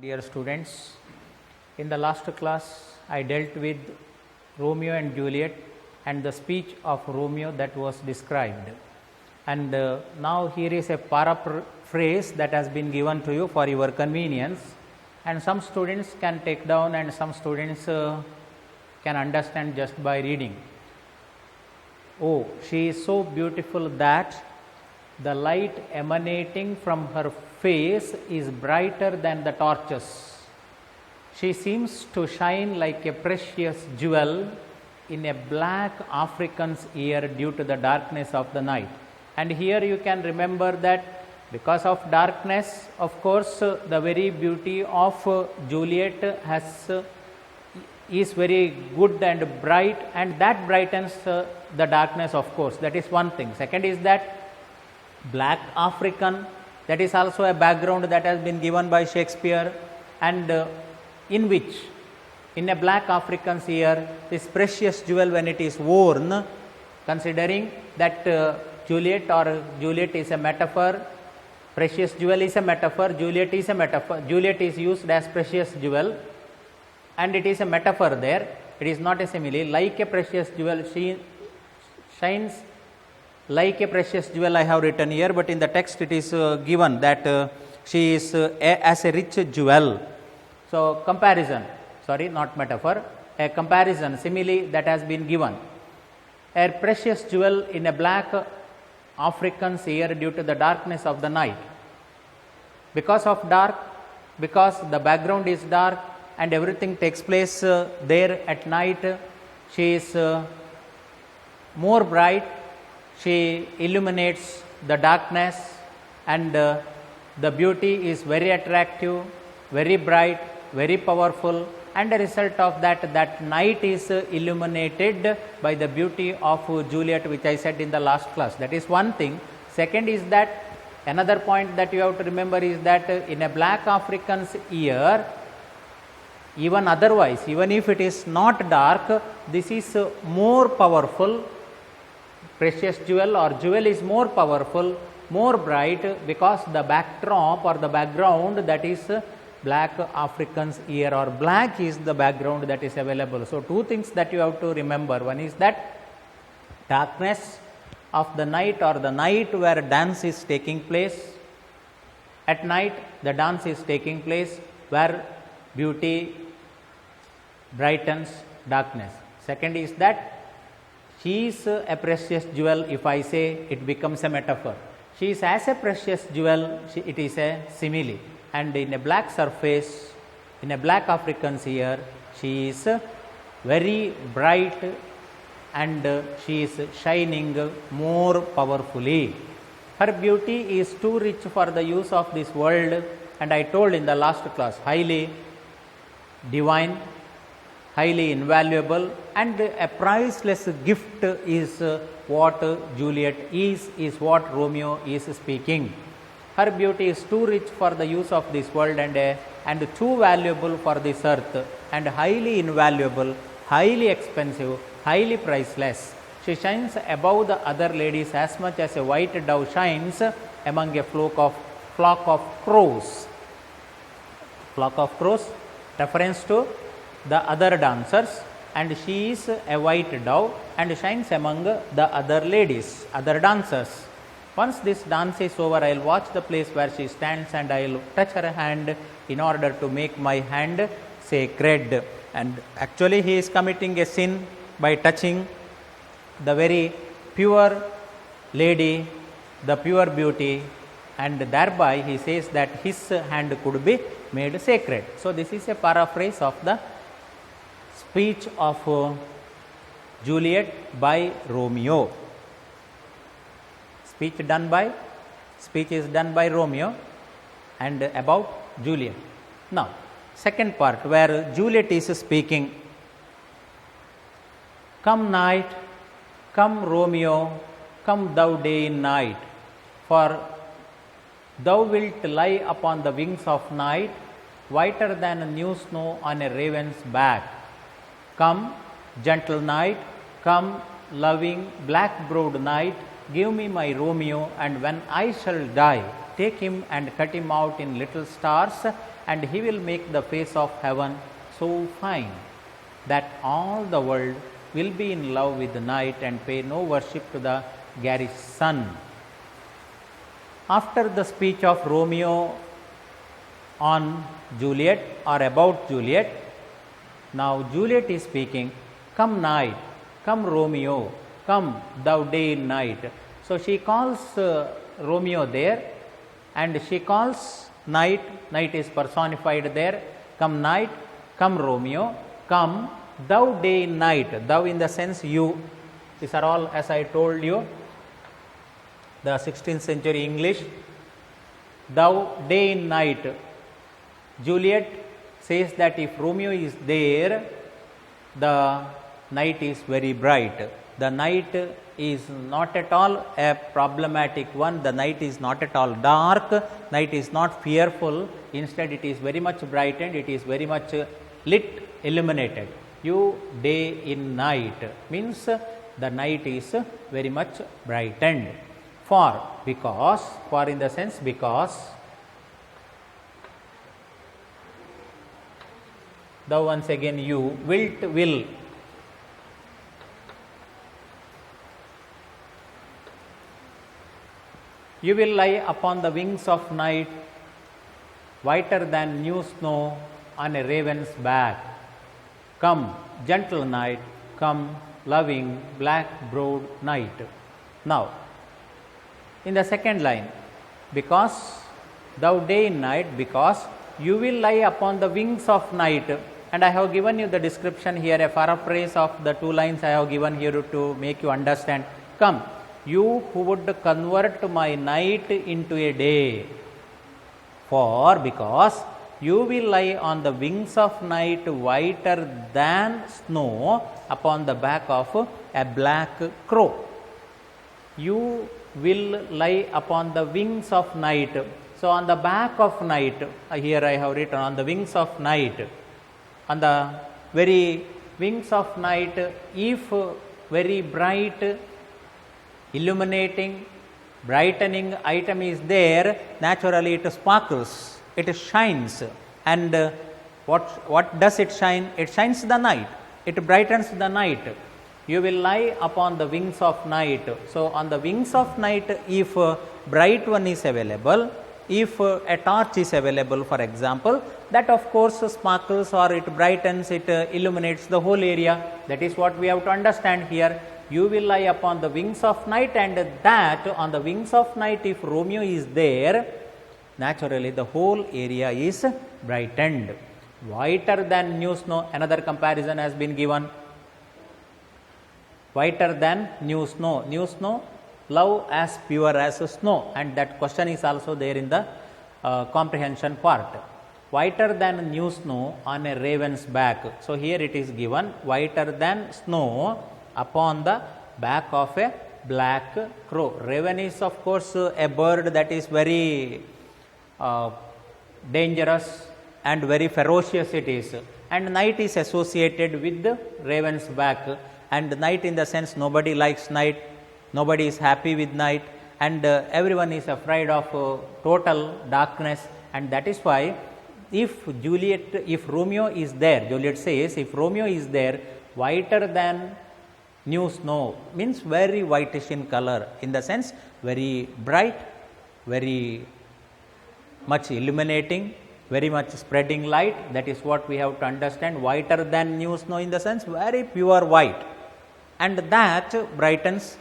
Dear students, in the last class I dealt with Romeo and Juliet and the speech of Romeo that was described, and now here is a paraphrase that has been given to you for your convenience, and some students can take down and some students can understand just by reading. Oh, she is so beautiful that the light emanating from her face is brighter than the torches. She seems to shine like a precious jewel in a black African's ear due to the darkness of the night. And here you can remember that because of darkness, of course, the very beauty of Juliet is very good and bright, and that brightens the darkness, of course. That is one thing. Second is that black African, that is also a background that has been given by Shakespeare, and in which in a black African's ear this precious jewel, when it is worn, considering that Juliet is a metaphor, precious jewel is a metaphor, Juliet is a metaphor, Juliet is used as precious jewel and it is a metaphor there, it is not a simile. Like a precious jewel, she shines like a precious jewel, I have written here, but in the text it is given that she is as a rich jewel. So, comparison, sorry, not metaphor, a comparison, simile that has been given. A precious jewel in a black African's ear due to the darkness of the night. Because of dark, because the background is dark and everything takes place there at night, she is more bright. She illuminates the darkness, and the beauty is very attractive, very bright, very powerful, and a result of that night is illuminated by the beauty of Juliet, which I said in the last class. That is one thing. Second is that another point that you have to remember is that in a black African's ear, even otherwise, even if it is not dark, this is more powerful. Precious jewel or jewel is more powerful, more bright, because the backdrop or the background, that is black African's ear, or black is the background that is available. So, two things that you have to remember. One is that darkness of the night, or the night where dance is taking place. At night the dance is taking place where beauty brightens darkness. Second is that she is a precious jewel. If I say, it becomes a metaphor. She is as a precious jewel, it is a simile. And in a black surface, in a black African's ear, she is very bright and she is shining more powerfully. Her beauty is too rich for the use of this world, and I told in the last class, highly divine, highly invaluable, and a priceless gift is what Juliet is what Romeo is speaking. Her beauty is too rich for the use of this world and too valuable for this earth, and highly invaluable, highly expensive, highly priceless. She shines above the other ladies as much as a white dove shines among a flock of crows. Flock of crows, reference to the other dancers, and she is a white dove and shines among the other ladies, other dancers. Once this dance is over, I will watch the place where she stands and I will touch her hand in order to make my hand sacred. And actually he is committing a sin by touching the very pure lady, the pure beauty, and thereby he says that his hand could be made sacred. So, this is a paraphrase of the speech of Juliet by Romeo. Speech is done by Romeo and about Juliet. Now, second part where Juliet is speaking. Come night, come Romeo, come thou day and night, for thou wilt lie upon the wings of night, whiter than new snow on a raven's back. Come, gentle night, come, loving, black-browed night, give me my Romeo, and when I shall die, take him and cut him out in little stars and he will make the face of heaven so fine that all the world will be in love with the night and pay no worship to the garish sun. After the speech of Romeo on Juliet or about Juliet, now Juliet is speaking, come night, come Romeo, come thou day and night. So she calls Romeo there, and she calls night, night is personified there, come night, come Romeo, come thou day and night, thou in the sense you. These are all, as I told you, the 16th century English. Thou day and night. Juliet says that if Romeo is there, the night is very bright. The night is not at all a problematic one. The night is not at all dark. Night is not fearful. Instead, it is very much brightened. It is very much lit, illuminated. You day in night means the night is very much brightened. Because in the sense because, thou once again you, wilt, will. You will lie upon the wings of night, whiter than new snow on a raven's back. Come, gentle night, come, loving, black-browed night. Now, in the second line, because thou day and night, because you will lie upon the wings of night, and I have given you the description here, a paraphrase of the 2 lines I have given here to make you understand. Come, you who would convert my night into a day, because you will lie on the wings of night whiter than snow upon the back of a black crow. You will lie upon the wings of night. So, on the back of night, here I have written on the wings of night. On the very wings of night, if very bright, illuminating, brightening item is there, naturally it sparkles, it shines. And what does it shine? It shines the night, it brightens the night. You will lie upon the wings of night. So, on the wings of night, if bright one is available, if a torch is available for example, that of course sparkles or it brightens, it illuminates the whole area. That is what we have to understand here. You will lie upon the wings of night, and that on the wings of night, if Romeo is there, naturally the whole area is brightened. Whiter than new snow, another comparison has been given. Whiter than new snow. New snow, love as pure as snow, and that question is also there in the comprehension part. Whiter than new snow on a raven's back. So, here it is given whiter than snow upon the back of a black crow. Raven is of course a bird that is very dangerous and very ferocious it is, and night is associated with the raven's back. And night in the sense nobody likes night, nobody is happy with night, and everyone is afraid of total darkness. And that is why if Romeo is there, Juliet says, if Romeo is there, whiter than new snow means very whitish in color, in the sense very bright, very much illuminating, very much spreading light. That is what we have to understand. Whiter than new snow in the sense very pure white, and that brightens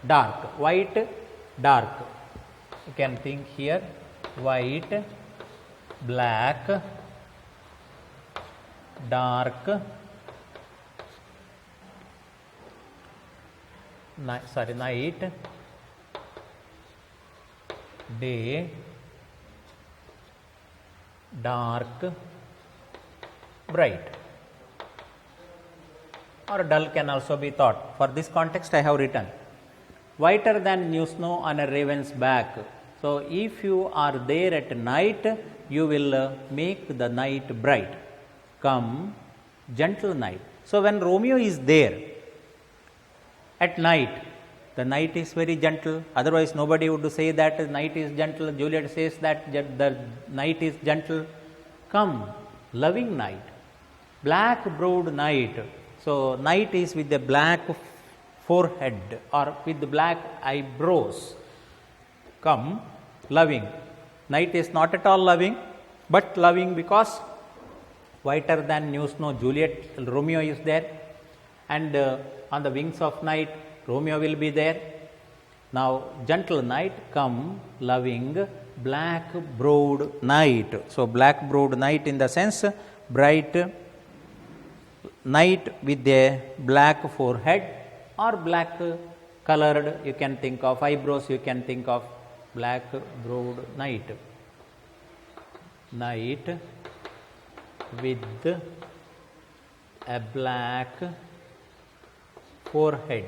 dark. White, dark. You can think here white, black, dark, night, day, dark, bright, or dull can also be thought. For this context I have written whiter than new snow on a raven's back. So, if you are there at night, you will make the night bright. Come, gentle night. So, when Romeo is there at night, the night is very gentle, otherwise nobody would say that night is gentle. Juliet says that the night is gentle. come, loving night. Black browed night. So, night is with a black forehead or with black eyebrows. Come, loving. Night is not at all loving, but loving because whiter than new snow, Juliet, Romeo is there, and on the wings of night, Romeo will be there. Now, gentle night, come, loving, black browed night. So, black browed night in the sense bright night with a black forehead or black colored, you can think of eyebrows, you can think of black browed night. Night with a black forehead.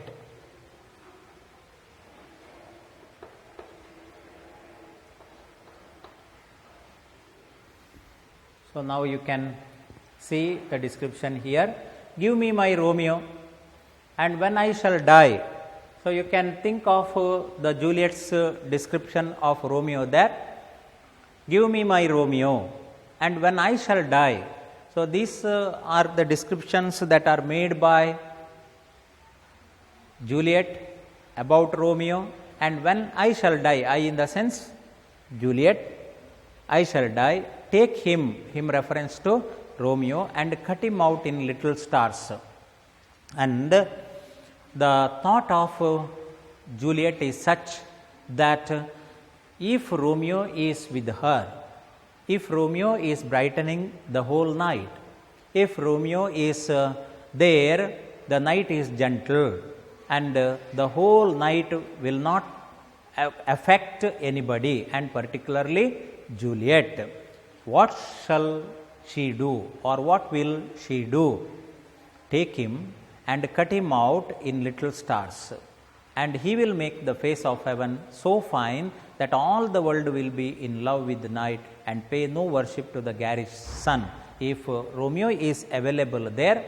So, now you can see the description here. Give me my Romeo, and when I shall die. So, you can think of the Juliet's description of Romeo there. Give me my Romeo, and when I shall die. So, these are the descriptions that are made by Juliet about Romeo, and when I shall die, I in the sense Juliet, I shall die, take him reference to Romeo, and cut him out in little stars. And the thought of Juliet is such that if Romeo is with her, if Romeo is brightening the whole night, if Romeo is there, the night is gentle, and the whole night will not affect anybody, and particularly Juliet. What shall she do, or what will she do? Take him and cut him out in little stars, and he will make the face of heaven so fine that all the world will be in love with the night and pay no worship to the garish sun. If Romeo is available there,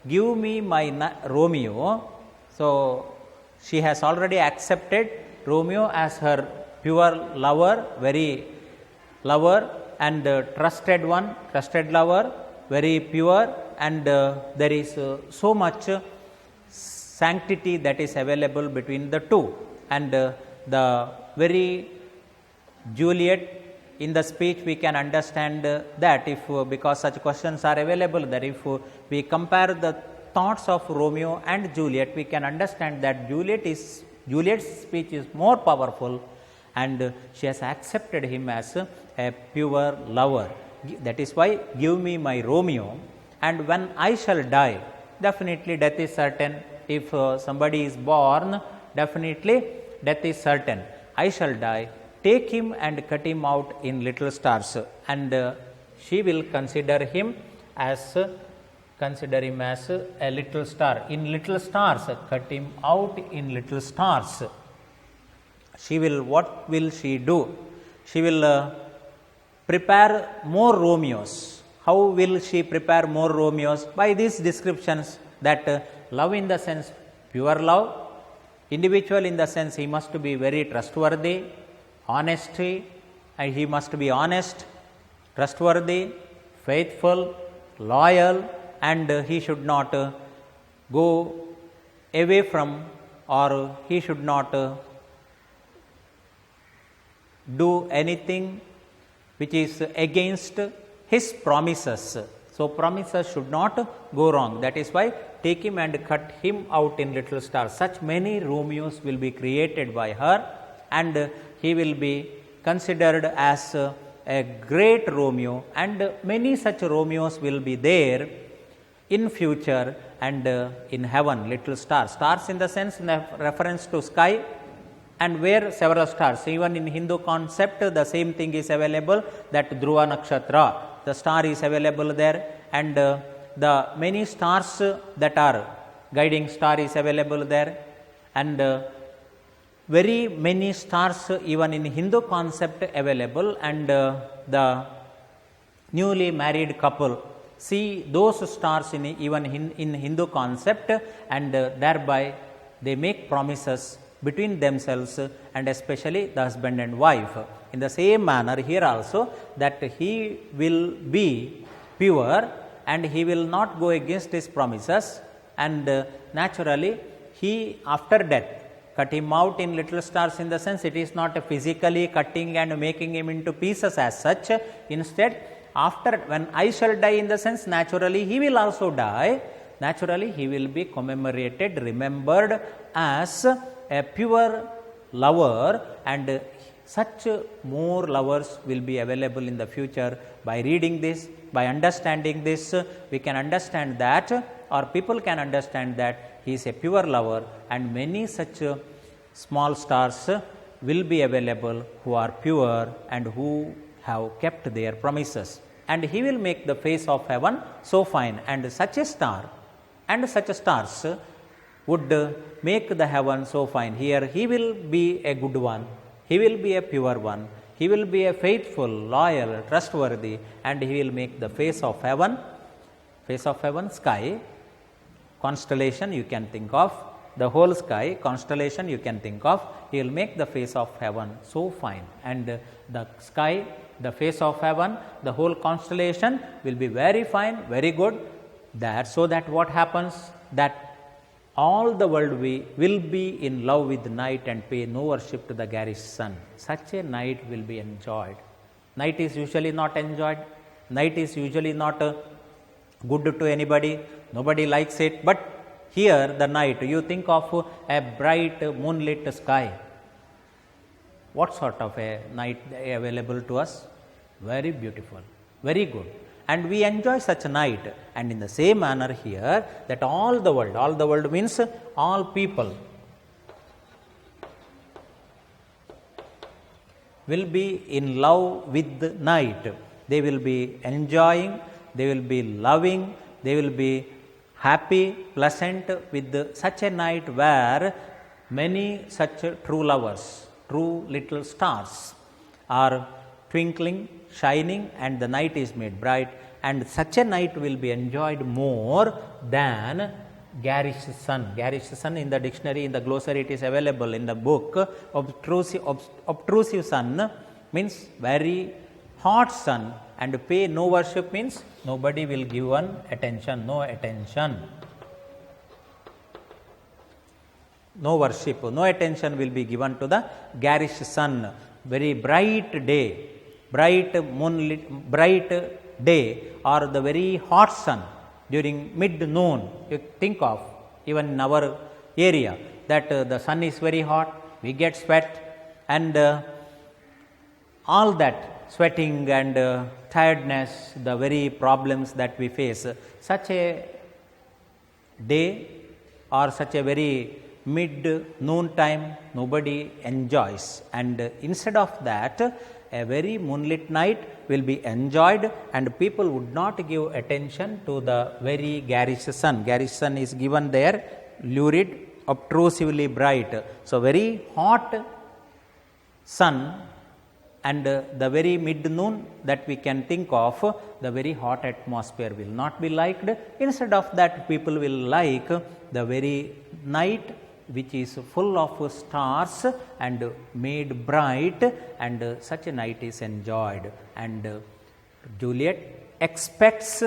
give me my Romeo. So, she has already accepted Romeo as her pure lover, very lover and trusted one, trusted lover, very pure, and there is so much sanctity that is available between the two. And the very Juliet, in the speech we can understand that if because such questions are available, that if we compare the thoughts of Romeo and Juliet, we can understand that Juliet's speech is more powerful, and she has accepted him as a pure lover. That is why, give me my Romeo, and when I shall die. Definitely death is certain. If somebody is born, definitely death is certain. I shall die. Take him and cut him out in little stars, and she will consider him as a little star. In little stars, cut him out in little stars. She will, what will she do? She will prepare more Romeos. How will she prepare more Romeos? By these descriptions, that love in the sense pure love, individual in the sense he must be very trustworthy, honesty, and he must be honest, trustworthy, faithful, loyal, and he should not go away from, or he should not do anything which is against his promises. So, promises should not go wrong. That is why, take him and cut him out in little stars. Such many Romeos will be created by her, and he will be considered as a great Romeo, and many such Romeos will be there in future and in heaven. Little stars, stars in the sense in reference to sky, and where several stars. Even in Hindu concept, the same thing is available, that Dhruva Nakshatra, the star is available there, and the many stars that are guiding star is available there, and very many stars even in Hindu concept available, and the newly married couple see those stars in even in Hindu concept, and thereby they make promises between themselves and especially the husband and wife. In the same manner here also, that he will be pure and he will not go against his promises, and naturally he after death cut him out in little stars, in the sense it is not physically cutting and making him into pieces as such. Instead, after when I shall die, in the sense naturally he will also die, naturally he will be commemorated, remembered as a pure lover, and such more lovers will be available in the future. By reading this, by understanding this, we can understand that, or people can understand that he is a pure lover, and many such small stars will be available who are pure and who have kept their promises. And he will make the face of heaven so fine, and such a star and such stars would make the heaven so fine. Here he will be a good one, he will be a pure one, he will be a faithful, loyal, trustworthy, and he will make the face of heaven, sky, constellation you can think of, the whole sky, constellation you can think of, he will make the face of heaven so fine, and the sky, the face of heaven, the whole constellation will be very fine, very good, that so that what happens, that all the world will be in love with night and pay no worship to the garish sun. Such a night will be enjoyed. Night is usually not enjoyed, night is usually not good to anybody, nobody likes it, but here the night, you think of a bright moonlit sky. What sort of a night available to us? Very beautiful, very good, and we enjoy such a night. And in the same manner here, that all the world means all people, will be in love with the night. They will be enjoying, they will be loving, they will be happy, pleasant with such a night where many such true lovers, true little stars are twinkling, shining, and the night is made bright, and such a night will be enjoyed more than garish sun. Garish sun in the dictionary, in the glossary, it is available in the book. Obtrusive sun means very hot sun, and pay no worship means nobody will give one attention, no attention, no worship, no attention will be given to the garish sun. Very bright day, bright moonlit, bright day, or the very hot sun during mid-noon. You think of, even in our area, that the sun is very hot, we get sweat, and all that sweating and tiredness, the very problems that we face, such a day or such a very mid-noon time, nobody enjoys, and instead of that, a very moonlit night will be enjoyed, and people would not give attention to the very garish sun. Garish sun is given there, lurid, obtrusively bright. So, very hot sun, and the very mid-noon that we can think of, the very hot atmosphere will not be liked. Instead of that, people will like the very night which is full of stars and made bright, and such a night is enjoyed. And Juliet expects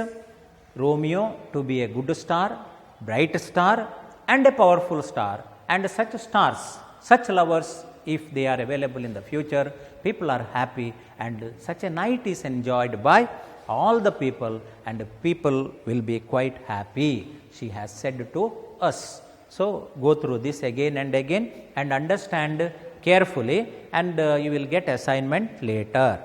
Romeo to be a good star, bright star, and a powerful star, and such stars, such lovers, if they are available in the future, people are happy, and such a night is enjoyed by all the people, and people will be quite happy, she has said to us. So, go through this again and again and understand carefully, and you will get assignment later.